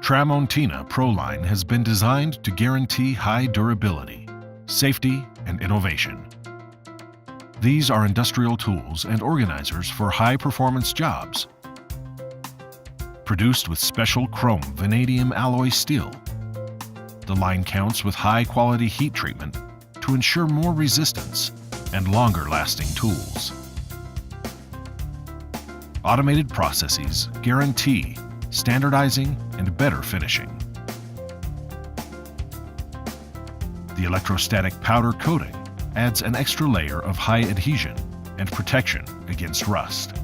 Tramontina PRO line has been designed to guarantee high durability, safety, and innovation. These are industrial tools and organizers for high-performance jobs. Produced with special chrome vanadium alloy steel, the line counts with high-quality heat treatment to ensure more resistance and longer-lasting tools. Automated processes guarantee standardizing and better finishing. The electrostatic powder coating adds an extra layer of high adhesion and protection against rust.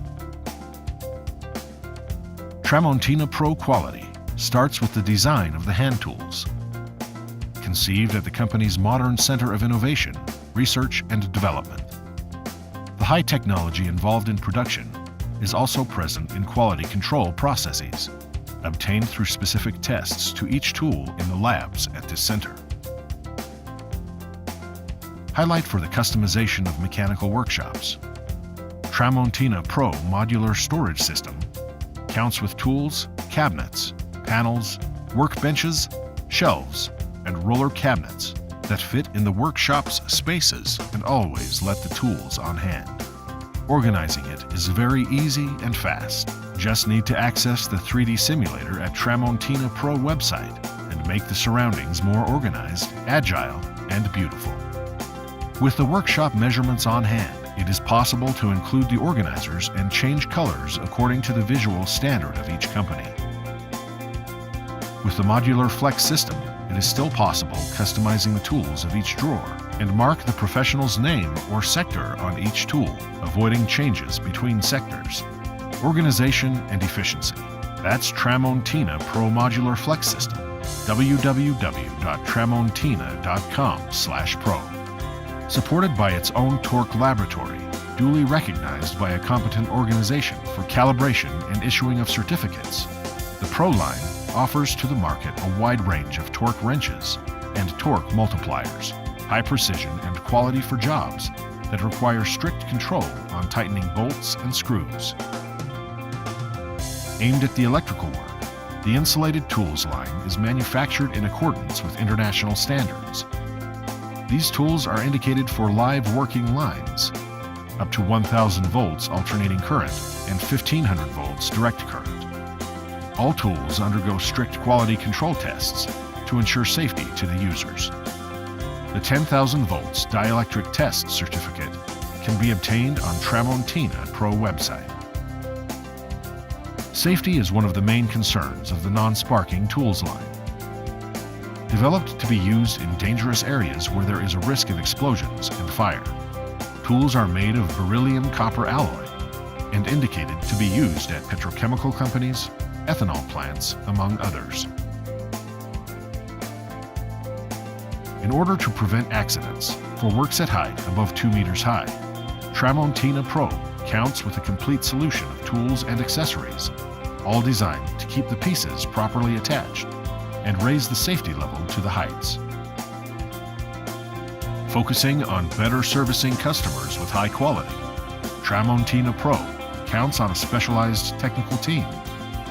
Tramontina PRO quality starts with the design of the hand tools. Conceived at the company's modern Center of Innovation, Research and Development. The high technology involved in production is also present in quality control processes, obtained through specific tests to each tool in the labs at this center. Highlight for the customization of mechanical workshops. Tramontina PRO modular storage system counts with tools, cabinets, panels, workbenches, shelves, and roller cabinets that fit in the workshop's spaces and always let the tools on hand. Organizing it is very easy and fast. Just need to access the 3D simulator at Tramontina PRO website and make the surroundings more organized, agile, and beautiful. With the workshop measurements on hand, it is possible to include the organizers and change colors according to the visual standard of each company. With the modular flex system, it is still possible customizing the tools of each drawer and mark the professional's name or sector on each tool, avoiding changes between sectors. Organization and efficiency. That's Tramontina PRO Modular Flex System. www.tramontina.com/pro. Supported by its own torque laboratory, duly recognized by a competent organization for calibration and issuing of certificates, the PRO line offers to the market a wide range of torque wrenches and torque multipliers, high precision and quality for jobs that require strict control on tightening bolts and screws. Aimed at the electrical work, the insulated tools line is manufactured in accordance with international standards. These tools are indicated for live working lines, up to 1000 volts alternating current and 1500 volts direct current. All tools undergo strict quality control tests to ensure safety to the users. The 10,000 volts dielectric test certificate can be obtained on Tramontina PRO website. Safety is one of the main concerns of the non-sparking tools line. Developed to be used in dangerous areas where there is a risk of explosions and fire, tools are made of beryllium copper alloy and indicated to be used at petrochemical companies, ethanol plants, among others. In order to prevent accidents for works at height above 2 meters high, Tramontina PRO counts with a complete solution of tools and accessories, all designed to keep the pieces properly attached and raise the safety level to the heights. Focusing on better servicing customers with high quality, Tramontina PRO counts on a specialized technical team,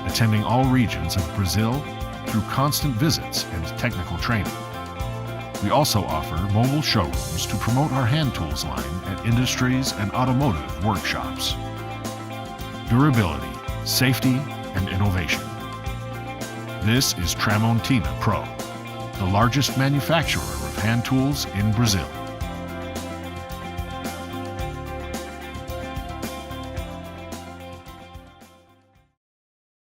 attending all regions of Brazil through constant visits and technical training. We also offer mobile showrooms to promote our hand tools line at industries and automotive workshops. Durability, safety, and innovation. This is Tramontina PRO, the largest manufacturer of hand tools in Brazil.